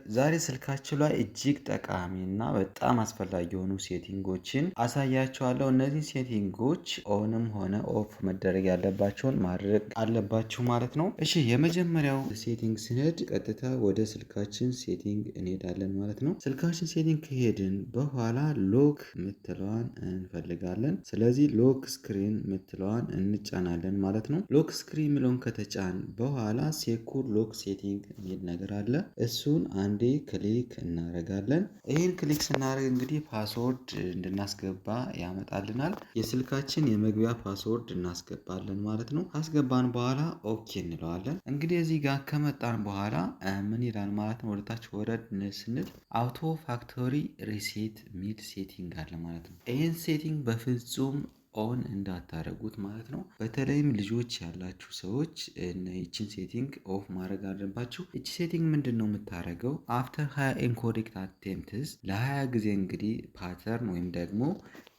ዛሬ ስልካችሁ ላይ እጅግ ጠቃሚ እና በጣም አስፈላጊ የሆኑ ሴቲንጎችን አሳያችኋለሁ። እነዚህ ሴቲንጎች ኦንም ሆነ ኦፍ መደረግ ያለባቸውን ማድረግ አለባችሁ ማለት ነው። እሺ የመጀመሪያው ሴቲንግ ስንሄድ ቀጥታ ወደ ስልካችን ሴቲንግ እንሄዳለን ማለት ነው። ስልካችን ሴቲንግ ከሄድን በኋላ ሎክ ምትለዋን እንፈልጋለን። ስለዚህ ሎክ ስክሪን ምትለዋን እንጫናለን ማለት ነው። ሎክ ስክሪን የሚለውን ከተጫን በኋላ ሴኩር ሎክ ሴቲንግ የሚል ነገር አለ። እሱን አንዴ ክሊክ እናደርጋለን። ይህን ክሊክ ስናደርግ እንግዲህ ፓስወርድ እንድናስገባ ያመጣልናል። የስልካችን የመግቢያ ፓስወርድ እናስገባለን ማለት ነው። ካስገባን በኋላ ኦኬ እንለዋለን። እንግዲህ እዚህ ጋር ከመጣን በኋላ ምን ይላል ማለት ነው። ወደታች ወረድ ስንል አውቶ ፋክቶሪ ሪሴት ሚድ ሴቲንግ አለ ማለት ነው። ይህን ሴቲንግ በፍጹም ኦን እንዳታረጉት ማለት ነው። በተለይም ልጆች ያላችሁ ሰዎች ይችን ሴቲንግ ኦፍ ማድረግ አለባችሁ። ይቺ ሴቲንግ ምንድን ነው የምታደርገው? አፍተር 20 ኢንኮሬክት አቴምፕትስ ለ20 ጊዜ እንግዲህ ፓተርን ወይም ደግሞ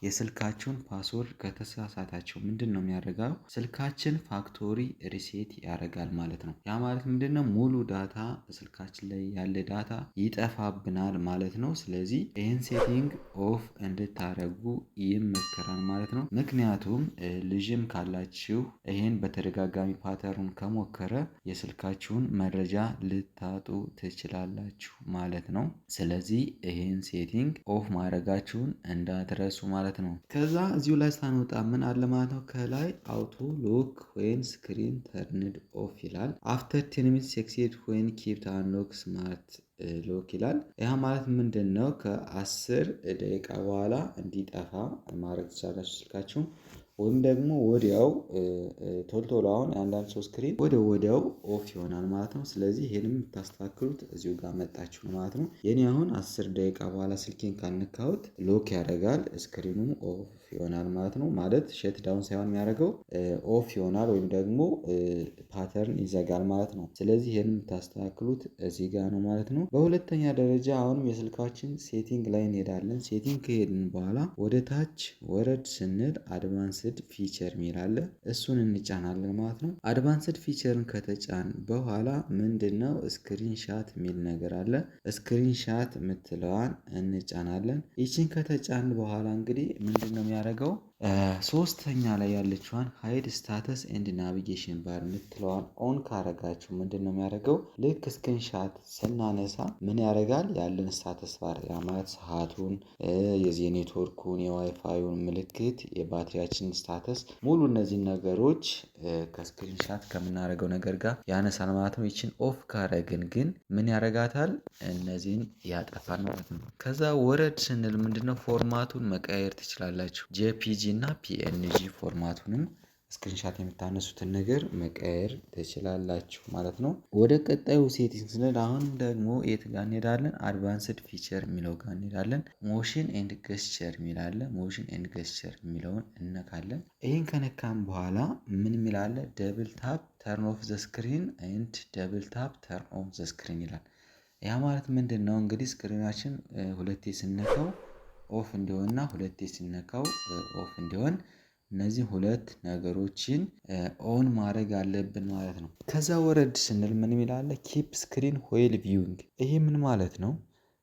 የስልካችሁን ፓስወርድ ከተሳሳታችሁ ምንድን ነው የሚያደርገው? ስልካችን ፋክቶሪ ሪሴት ያደርጋል ማለት ነው። ያ ማለት ምንድን ነው? ሙሉ ዳታ ስልካችን ላይ ያለ ዳታ ይጠፋብናል ማለት ነው። ስለዚህ ይህን ሴቲንግ ኦፍ እንድታደርጉ ይመከራል ማለት ነው። ምክንያቱም ልጅም ካላችሁ ይህን በተደጋጋሚ ፓተሩን ከሞከረ የስልካችሁን መረጃ ልታጡ ትችላላችሁ ማለት ነው። ስለዚህ ይህን ሴቲንግ ኦፍ ማድረጋችሁን እንዳትረሱ ማለት ነው። ከዛ እዚሁ ላይ ሳንወጣ ምን አለ ማለት ነው። ከላይ አውቶ ሎክ ወይን ስክሪን ተርንድ ኦፍ ይላል። አፍተር 10 ሚኒትስ ኤክሲት ወይን ኪፕ አንሎክ ስማርት ሎክ ይላል። ያ ማለት ምንድን ነው? ከ10 ደቂቃ በኋላ እንዲጠፋ ማድረግ ትችላላችሁ ስልካችሁን። ወይም ደግሞ ወዲያው ቶሎ አሁን የአንዳንድ ሰው ስክሪን ወዲያው ኦፍ ይሆናል ማለት ነው። ስለዚህ ይሄንም የምታስተካክሉት እዚሁ ጋር መጣችሁ ነው ማለት ነው። የኔ አሁን 10 ደቂቃ በኋላ ስልኬን ካልነካሁት ሎክ ያደርጋል፣ ስክሪኑ ኦፍ ይሆናል ማለት ነው። ማለት ሸት ዳውን ሳይሆን የሚያደርገው ኦፍ ይሆናል ወይም ደግሞ ፓተርን ይዘጋል ማለት ነው። ስለዚህ ይሄንን የምታስተካክሉት እዚህ ጋር ነው ማለት ነው። በሁለተኛ ደረጃ አሁንም የስልካችን ሴቲንግ ላይ እንሄዳለን። ሴቲንግ ከሄድን በኋላ ወደ ታች ወረድ ስንል አድቫንስድ ፊቸር የሚል አለ። እሱን እንጫናለን ማለት ነው። አድቫንስድ ፊቸርን ከተጫን በኋላ ምንድነው ስክሪንሻት የሚል ነገር አለ። ስክሪንሻት የምትለዋን እንጫናለን። ይችን ከተጫን በኋላ እንግዲህ ምንድነው የሚያደርገው? ሶስተኛ ላይ ያለችዋን ሃይድ ስታተስ ኤንድ ናቪጌሽን ባር የምትለዋን ኦን ካረጋችሁ ምንድነው የሚያደርገው? ልክ ስክሪንሻት ስናነሳ ምን ያደርጋል? ያለን ስታተስ ባር ያ ማለት ሰዓቱን፣ የዚህ ኔትወርኩን፣ የዋይፋዩን ምልክት፣ የባትሪያችን ስታተስ ሙሉ እነዚህን ነገሮች ከስክሪንሻት ከምናደርገው ነገር ጋር ያነሳል ማለት ነው። ይችን ኦፍ ካረግን ግን ምን ያደርጋታል? እነዚህን ያጠፋል ማለት ነው። ከዛ ወረድ ስንል ምንድነው ፎርማቱን መቀየር ትችላላችሁ። ጄፒጂ እና ፒኤንጂ ፎርማቱንም ስክሪንሻት የምታነሱትን ነገር መቀየር ትችላላችሁ ማለት ነው። ወደ ቀጣዩ ሴቲንግ ስንል አሁን ደግሞ የት ጋር እንሄዳለን? አድቫንስድ ፊቸር የሚለው ጋር እንሄዳለን። ሞሽን ኤንድ ገስቸር የሚል አለ። ሞሽን ኤንድ ገስቸር የሚለውን እነካለን። ይህን ከነካም በኋላ ምን የሚል አለ? ደብል ታፕ ተርን ኦፍ ዘ ስክሪን ኤንድ ደብል ታፕ ተርን ኦፍ ዘ ስክሪን ይላል። ያ ማለት ምንድን ነው? እንግዲህ ስክሪናችን ሁለቴ ስነካው ኦፍ እንዲሆንና ሁለቴ ስነካው ኦፍ እንዲሆን እነዚህ ሁለት ነገሮችን ኦን ማድረግ አለብን ማለት ነው። ከዛ ወረድ ስንል ምን ይላል? ኪፕ ስክሪን ዌል ቪዊንግ። ይሄ ምን ማለት ነው?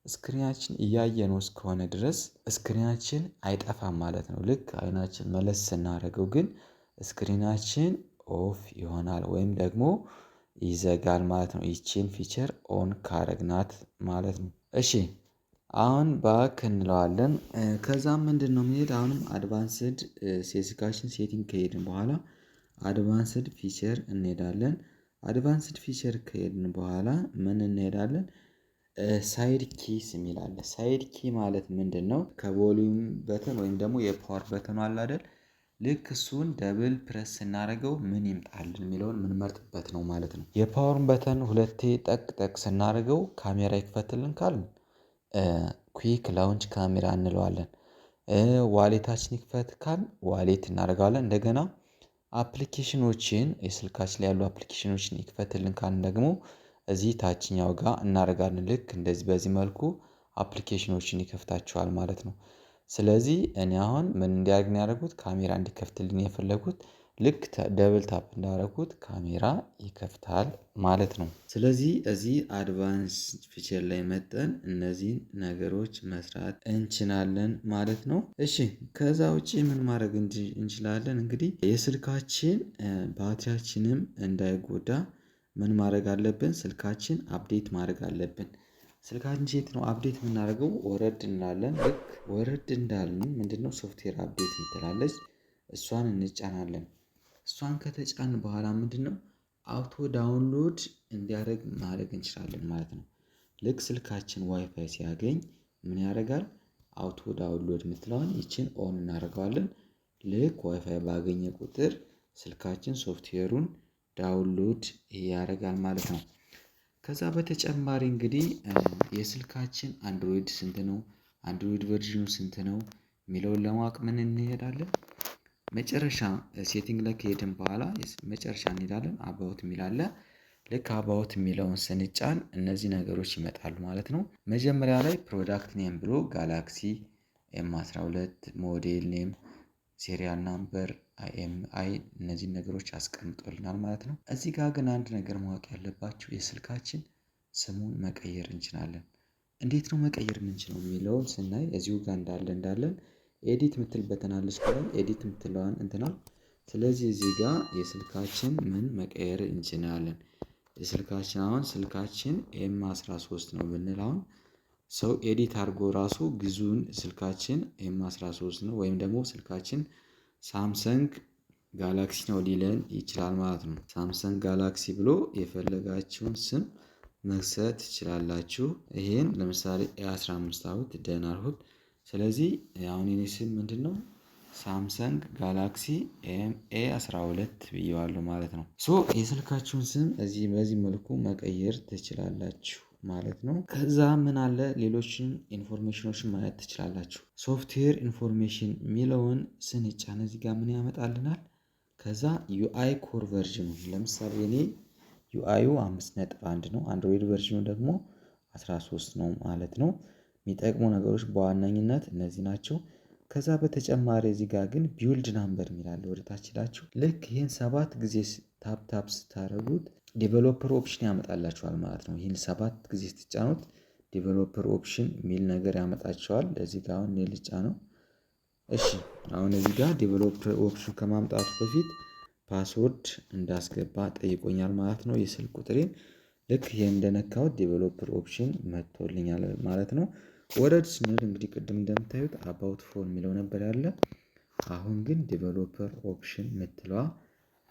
ስክሪናችን እያየነው እስከሆነ ድረስ ስክሪናችን አይጠፋም ማለት ነው። ልክ አይናችን መለስ ስናደርገው ግን ስክሪናችን ኦፍ ይሆናል ወይም ደግሞ ይዘጋል ማለት ነው። ይቺን ፊቸር ኦን ካረግናት ማለት ነው። እሺ አሁን ባክ እንለዋለን። ከዛም ምንድን ነው የሚሄድ? አሁንም አድቫንስድ ስፔሲፊኬሽን ሴቲንግ ከሄድን በኋላ አድቫንስድ ፊቸር እንሄዳለን። አድቫንስድ ፊቸር ከሄድን በኋላ ምን እንሄዳለን? ሳይድ ኪስ የሚል አለ። ሳይድ ኪ ማለት ምንድን ነው? ከቮሊዩም በተን ወይም ደግሞ የፓወር በተኑ አለ አይደል? ልክ እሱን ደብል ፕረስ ስናደርገው ምን ይምጣልን የሚለውን ምንመርጥበት ነው ማለት ነው። የፓወርን በተን ሁለቴ ጠቅ ስናደርገው ካሜራ ይክፈትልን ካልን ኩዊክ ላውንች ካሜራ እንለዋለን። ዋሌታችን ይክፈት ካል ዋሌት እናደርጋለን። እንደገና አፕሊኬሽኖችን የስልካችን ላይ ያሉ አፕሊኬሽኖችን ይክፈትልን ካልን ደግሞ እዚህ ታችኛው ጋር እናደርጋለን። ልክ እንደዚህ በዚህ መልኩ አፕሊኬሽኖችን ይከፍታቸዋል ማለት ነው። ስለዚህ እኔ አሁን ምን እንዲያደርግ ነው ያደረጉት? ካሜራ እንዲከፍትልኝ የፈለጉት ልክ ደብል ታፕ እንዳደረኩት ካሜራ ይከፍታል ማለት ነው። ስለዚህ እዚህ አድቫንስ ፊቸር ላይ መጠን እነዚህን ነገሮች መስራት እንችላለን ማለት ነው። እሺ ከዛ ውጪ ምን ማድረግ እንችላለን? እንግዲህ የስልካችን ባትሪያችንም እንዳይጎዳ ምን ማድረግ አለብን? ስልካችን አፕዴት ማድረግ አለብን። ስልካችን እንዴት ነው አፕዴት የምናደርገው? ወረድ እንላለን። ልክ ወረድ እንዳልን ምንድነው ሶፍትዌር አፕዴት የምትላለች እሷን እንጫናለን። እሷን ከተጫን በኋላ ምንድነው አውቶ ዳውንሎድ እንዲያደርግ ማድረግ እንችላለን ማለት ነው። ልክ ስልካችን ዋይፋይ ሲያገኝ ምን ያደርጋል? አውቶ ዳውንሎድ የምትለውን ይችን ኦን እናደርገዋለን። ልክ ዋይፋይ ባገኘ ቁጥር ስልካችን ሶፍትዌሩን ዳውንሎድ ያደርጋል ማለት ነው። ከዛ በተጨማሪ እንግዲህ የስልካችን አንድሮይድ ስንት ነው? አንድሮይድ ቨርዥኑ ስንት ነው? የሚለውን ለማወቅ ምን እንሄዳለን? መጨረሻ ሴቲንግ ላይ ከሄድን በኋላ መጨረሻ እንሄዳለን አባውት የሚል አለ። ልክ አባውት የሚለውን ስንጫን እነዚህ ነገሮች ይመጣሉ ማለት ነው። መጀመሪያ ላይ ፕሮዳክት ኔም ብሎ ጋላክሲ M12 ሞዴል ኔም ሴሪያል ናምበር IMI እነዚህን ነገሮች አስቀምጦልናል ማለት ነው። እዚህ ጋር ግን አንድ ነገር ማወቅ ያለባችሁ የስልካችን ስሙን መቀየር እንችላለን። እንዴት ነው መቀየር የምንችለው የሚለውን ስናይ እዚሁ ጋር እንዳለን ኤዲት የምትል በተን አለች ከላይ ኤዲት የምትለዋን እንትናል። ስለዚህ እዚህ ጋር የስልካችን ምን መቀየር እንችላለን? የስልካችን አሁን ስልካችን M13 ነው ብንል አሁን ሰው ኤዲት አድርጎ ራሱ ግዙን ስልካችን M13 ነው ወይም ደግሞ ስልካችን ሳምሰንግ ጋላክሲ ነው ሊለን ይችላል ማለት ነው። ሳምሰንግ ጋላክሲ ብሎ የፈለጋችሁን ስም መክሰት ትችላላችሁ። ይሄን ለምሳሌ A15 አሁን ደህና አልሁት። ስለዚህ አሁን የኔ ስም ምንድነው? ሳምሰንግ ጋላክሲ A12 ብዬዋለሁ ማለት ነው። ሶ የስልካችሁን ስም እዚህ በዚህ መልኩ መቀየር ትችላላችሁ ማለት ነው። ከዛ ምን አለ ሌሎችን ኢንፎርሜሽኖችን ማየት ትችላላችሁ። ሶፍትዌር ኢንፎርሜሽን የሚለውን ስንጫን እዚህ ጋር ምን ያመጣልናል? ከዛ ዩአይ ኮር ቨርዥኑ ለምሳሌ እኔ ዩአዩ 5.1 ነው። አንድሮይድ ቨርዥኑ ደግሞ 13 ነው ማለት ነው። የሚጠቅሙ ነገሮች በዋነኝነት እነዚህ ናቸው። ከዛ በተጨማሪ እዚህ ጋር ግን ቢውልድ ናምበር የሚል አለ ወደ ታች ሄዳችሁ ልክ ይሄን 7 ጊዜ ታፕ ታፕ ስታደርጉት ዴቨሎፐር ኦፕሽን ያመጣላችኋል ማለት ነው። ይህን 7 ጊዜ ስትጫኑት ዴቨሎፐር ኦፕሽን የሚል ነገር ያመጣችኋል። እዚህ ጋር አሁን እኔ ልጫነው። እሺ አሁን እዚህ ጋር ዴቨሎፐር ኦፕሽን ከማምጣቱ በፊት ፓስወርድ እንዳስገባ ጠይቆኛል ማለት ነው። የስልክ ቁጥሬን ልክ ይሄን እንደነካሁት ዴቨሎፐር ኦፕሽን መጥቶልኛል ማለት ነው። ወረድ ስንል እንግዲህ ቅድም እንደምታዩት አባውት ፎን የሚለው ነበር ያለ። አሁን ግን ዴቨሎፐር ኦፕሽን የምትለዋ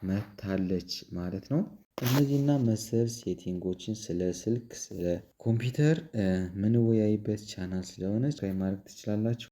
መታለች ማለት ነው። እነዚህና መሰል ሴቲንጎችን ስለ ስልክ ስለ ኮምፒውተር ምንወያይበት ቻናል ስለሆነ ትራይ ማድረግ ትችላላችሁ።